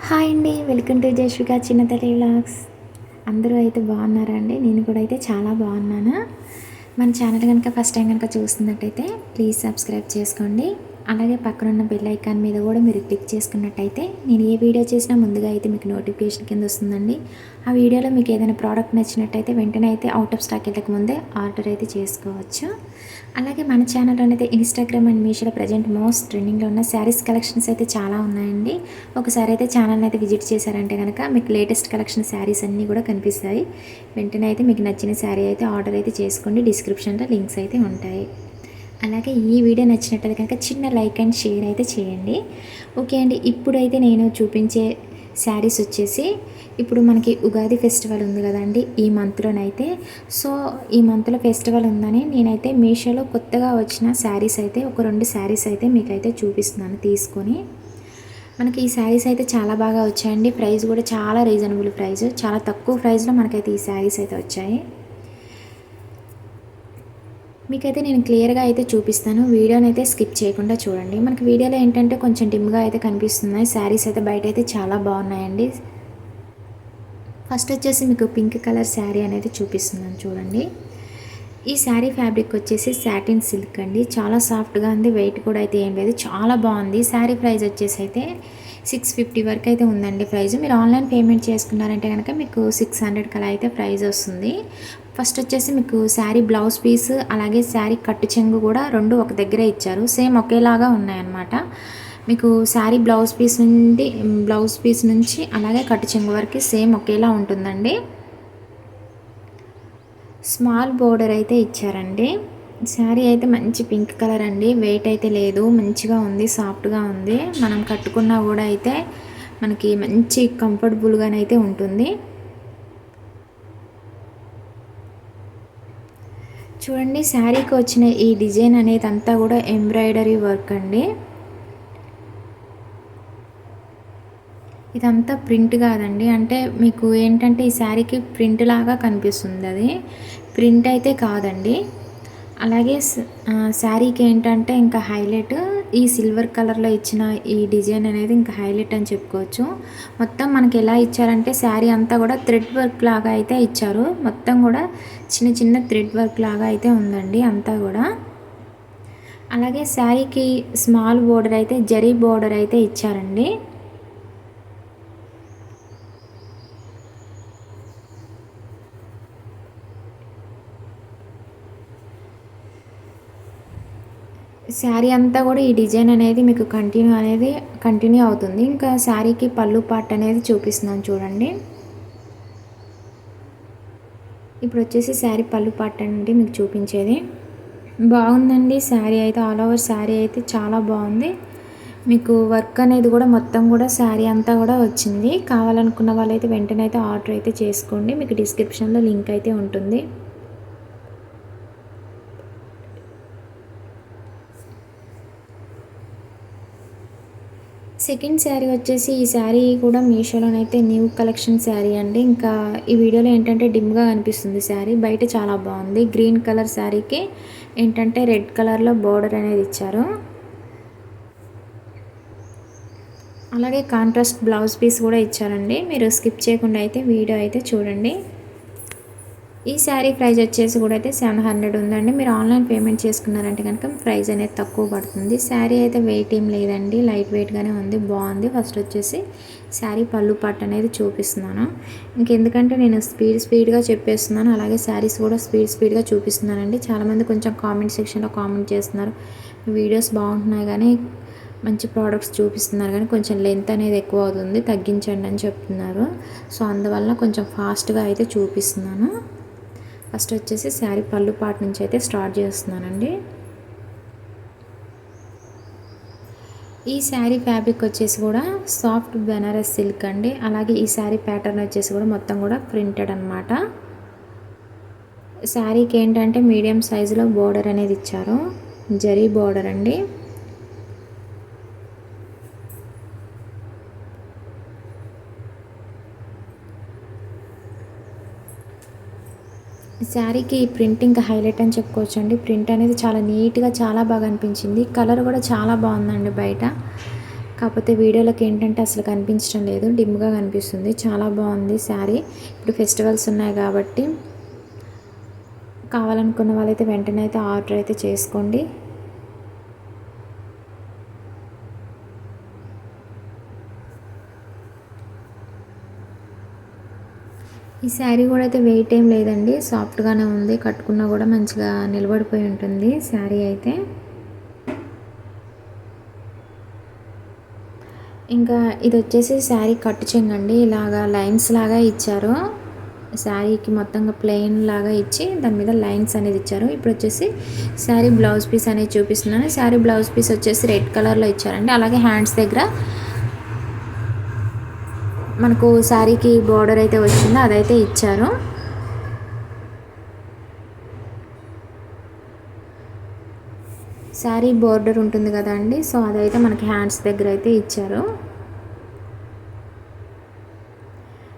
Hi అండి. Welcome to Jayashwika Chinnathalli vlogs. అందరూ అయితే బాగున్నారా అండి? నేను కూడా అయితే చాలా బాగున్నాను. మన ఛానల్ కనుక ఫస్ట్ టైం కనుక చూస్తున్నట్టయితే ప్లీజ్ సబ్స్క్రైబ్ చేసుకోండి. అలాగే పక్కనున్న బెల్ ఐకాన్ మీద కూడా మీరు క్లిక్ చేసుకున్నట్టయితే నేను ఏ వీడియో చేసినా ముందుగా అయితే మీకు నోటిఫికేషన్ కింద వస్తుందండి. ఆ వీడియోలో మీకు ఏదైనా ప్రోడక్ట్ నచ్చినట్టయితే వెంటనే అయితే అవుట్ ఆఫ్ స్టాక్ వెళ్ళక ముందే ఆర్డర్ అయితే చేసుకోవచ్చు. అలాగే మన ఛానల్లో అయితే ఇన్స్టాగ్రామ్ అండ్ మీషోలో ప్రజెంట్ మోస్ట్ ట్రెండింగ్లో ఉన్న శారీస్ కలెక్షన్స్ అయితే చాలా ఉన్నాయండి. ఒకసారి అయితే ఛానల్ని అయితే విజిట్ చేశారంటే కనుక మీకు లేటెస్ట్ కలెక్షన్ శారీస్ అన్నీ కూడా కనిపిస్తాయి. వెంటనే అయితే మీకు నచ్చిన శారీ అయితే ఆర్డర్ అయితే చేసుకోండి. డిస్క్రిప్షన్లో లింక్స్ అయితే ఉంటాయి. అలాగే ఈ వీడియో నచ్చినట్టయితే కనుక చిన్న లైక్ అండ్ షేర్ అయితే చేయండి. ఓకే అండి. ఇప్పుడైతే నేను చూపించే శారీస్ వచ్చేసి ఇప్పుడు మనకి ఉగాది ఫెస్టివల్ ఉంది కదండి ఈ మంత్లోనైతే. సో ఈ మంత్లో ఫెస్టివల్ ఉందని నేనైతే మీషోలో కొత్తగా వచ్చిన శారీస్ అయితే ఒక 2 శారీస్ అయితే మీకైతే చూపిస్తున్నాను తీసుకొని. మనకి ఈ శారీస్ అయితే చాలా బాగా వచ్చాయండి. ప్రైస్ కూడా చాలా రీజనబుల్ ప్రైస్, చాలా తక్కువ ప్రైస్లో మనకైతే ఈ శారీస్ అయితే వచ్చాయి. మీకైతే నేను క్లియర్గా అయితే చూపిస్తాను. వీడియోని అయితే స్కిప్ చేయకుండా చూడండి. మనకి వీడియోలో ఏంటంటే కొంచెం డిమ్గా అయితే కనిపిస్తున్నాయి. శారీస్ అయితే బయట అయితే చాలా బాగున్నాయండి. ఫస్ట్ వచ్చేసి మీకు పింక్ కలర్ శారీ అనేది చూపిస్తున్నాను చూడండి. ఈ శారీ ఫ్యాబ్రిక్ వచ్చేసి సాటిన్ సిల్క్ అండి. చాలా సాఫ్ట్గా ఉంది. వెయిట్ కూడా అయితే ఏం లేదు, చాలా బాగుంది. శారీ ప్రైస్ వచ్చేసి అయితే 650 వరకు అయితే ఉందండి ప్రైస్. మీరు ఆన్లైన్ పేమెంట్ చేసుకున్నారంటే కనుక మీకు 600 కలా అయితే ప్రైస్ వస్తుంది. ఫస్ట్ వచ్చేసి మీకు శారీ బ్లౌజ్ పీస్ అలాగే శారీ కట్టు చెంగు కూడా 2 ఒక దగ్గరే ఇచ్చారు. సేమ్ ఒకేలాగా ఉన్నాయన్నమాట. మీకు శారీ బ్లౌజ్ పీస్ నుంచి అలాగే కట్టు చెంగు వరకు సేమ్ ఒకేలా ఉంటుందండి. స్మాల్ బోర్డర్ అయితే ఇచ్చారండి. శారీ అయితే మంచి పింక్ కలర్ అండి. వెయిట్ అయితే లేదు, మంచిగా ఉంది, సాఫ్ట్గా ఉంది. మనం కట్టుకున్నా కూడా అయితే మనకి మంచి కంఫర్టబుల్గానైతే ఉంటుంది. చూడండి, శారీకి వచ్చిన ఈ డిజైన్ అనేది అంతా కూడా ఎంబ్రాయిడరీ వర్క్ అండి. ఇదంతా ప్రింట్ కాదండి, అంటే మీకు ఏంటంటే ఈ శారీకి ప్రింట్ లాగా కనిపిస్తుంది, అది ప్రింట్ అయితే కాదండి. అలాగే శారీకి ఏంటంటే ఇంకా హైలైట్ ఈ సిల్వర్ కలర్లో ఇచ్చిన ఈ డిజైన్ అనేది ఇంకా హైలైట్ అని చెప్పుకోవచ్చు. మొత్తం మనకి ఎలా ఇచ్చారంటే శారీ అంతా కూడా థ్రెడ్ వర్క్ లాగా అయితే ఇచ్చారు. మొత్తం కూడా చిన్న చిన్న థ్రెడ్ వర్క్ లాగా అయితే ఉందండి అంతా కూడా. అలాగే శారీకి స్మాల్ బోర్డర్ అయితే జరీ బోర్డర్ అయితే ఇచ్చారండి. శారీ అంతా కూడా ఈ డిజైన్ అనేది మీకు కంటిన్యూ అవుతుంది. ఇంకా శారీకి పళ్ళు పార్ట్ అనేది చూపిస్తున్నాను చూడండి. ఇప్పుడు వచ్చేసి శారీ పళ్ళు పార్ట్ అండి మీకు చూపించేది. బాగుందండి శారీ అయితే, ఆల్ ఓవర్ శారీ అయితే చాలా బాగుంది. మీకు వర్క్ అనేది కూడా మొత్తం కూడా శారీ అంతా కూడా వచ్చింది. కావాలనుకున్న వాళ్ళైతే వెంటనే అయితే ఆర్డర్ అయితే చేసుకోండి. మీకు డిస్క్రిప్షన్లో లింక్ అయితే ఉంటుంది. సెకండ్ శారీ వచ్చేసి ఈ శారీ కూడా మీషోలోనైతే న్యూ కలెక్షన్ శారీ అండి. ఇంకా ఈ వీడియోలో ఏంటంటే డిమ్గా కనిపిస్తుంది శారీ, బయట చాలా బాగుంది. గ్రీన్ కలర్ శారీకి ఏంటంటే రెడ్ కలర్లో బోర్డర్ అనేది ఇచ్చారు. అలాగే కాంట్రాస్ట్ బ్లౌజ్ పీస్ కూడా ఇచ్చారండి. మీరు స్కిప్ చేయకుండా అయితే వీడియో అయితే చూడండి. ఈ శారీ ప్రైస్ వచ్చేసి కూడా అయితే 700 ఉందండి. మీరు ఆన్లైన్ పేమెంట్ చేసుకున్నారంటే కనుక ప్రైస్ అనేది తక్కువ పడుతుంది. శారీ అయితే వెయిట్ ఏం లేదండి, లైట్ వెయిట్గానే ఉంది, బాగుంది. ఫస్ట్ వచ్చేసి శారీ పళ్ళు పట్టు అనేది చూపిస్తున్నాను. ఇంకెందుకంటే నేను స్పీడ్గా చెప్పేస్తున్నాను, అలాగే శారీస్ కూడా స్పీడ్గా చూపిస్తున్నానండి. చాలామంది కొంచెం కామెంట్ సెక్షన్లో కామెంట్ చేస్తున్నారు, వీడియోస్ బాగుంటున్నాయి కానీ మంచి ప్రోడక్ట్స్ చూపిస్తున్నారు కానీ కొంచెం లెంత్ అనేది ఎక్కువ అవుతుంది, తగ్గించండి అని చెప్తున్నారు. సో అందువల్ల కొంచెం ఫాస్ట్గా అయితే చూపిస్తున్నాను. ఫస్ట్ వచ్చేసి శారీ పళ్ళు పార్ట్ నుంచి అయితే స్టార్ట్ చేస్తున్నానండి. ఈ శారీ ఫ్యాబ్రిక్ వచ్చేసి కూడా సాఫ్ట్ బెనారస్ సిల్క్ అండి. అలాగే ఈ శారీ ప్యాటర్న్ వచ్చేసి కూడా మొత్తం కూడా ప్రింటెడ్ అనమాట. శారీకి ఏంటంటే మీడియం సైజులో బోర్డర్ అనేది ఇచ్చారు, జరీ బోర్డర్ అండి. శారీకి ప్రింట్ ఇంకా హైలైట్ అని చెప్పుకోవచ్చు అండి. ప్రింట్ అనేది చాలా నీట్గా చాలా బాగా అనిపించింది. కలర్ కూడా చాలా బాగుందండి. బయట కాకపోతే వీడియోలోకి ఏంటంటే అసలు కనిపించడం లేదు, డిమ్గా కనిపిస్తుంది. చాలా బాగుంది శారీ. ఇప్పుడు ఫెస్టివల్స్ ఉన్నాయి కాబట్టి కావాలనుకున్న వాళ్ళైతే వెంటనే అయితే ఆర్డర్ అయితే చేసుకోండి. ఈ శారీ కూడా అయితే వెయిట్ ఏం లేదండి, సాఫ్ట్గానే ఉంది. కట్టుకున్నా కూడా మంచిగా నిలబడిపోయి ఉంటుంది శారీ అయితే. ఇంకా ఇది వచ్చేసి శారీ కట్టు చెంగండి, ఇలాగా లైన్స్ లాగా ఇచ్చారు. శారీకి మొత్తంగా ప్లెయిన్ లాగా ఇచ్చి దాని మీద లైన్స్ అనేది ఇచ్చారు. ఇప్పుడు వచ్చేసి శారీ బ్లౌజ్ పీస్ అనేది చూపిస్తున్నాను. శారీ బ్లౌజ్ పీస్ వచ్చేసి రెడ్ కలర్లో ఇచ్చారండి. అలాగే హ్యాండ్స్ దగ్గర మనకు శారీకి బార్డర్ అయితే వచ్చిందో అదైతే ఇచ్చారు. శారీ బార్డర్ ఉంటుంది కదా అండి, సో అదైతే మనకి హ్యాండ్స్ దగ్గర అయితే ఇచ్చారు.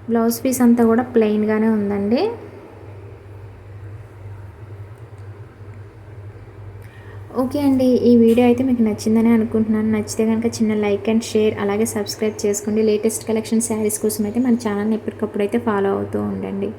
బ్లౌజ్ పీస్ అంతా కూడా ప్లెయిన్గానే ఉందండి. ఓకే అండి, ఈ వీడియో అయితే మీకు నచ్చిందని అనుకుంటున్నాను. నచ్చితే కనుక చిన్న లైక్ అండ్ షేర్ అలాగే సబ్స్క్రైబ్ చేసుకోండి. లేటెస్ట్ కలెక్షన్ శారీస్ కోసం అయితే మన ఛానల్ని ఎప్పటికప్పుడు అయితే ఫాలో అవుతూ ఉండండి.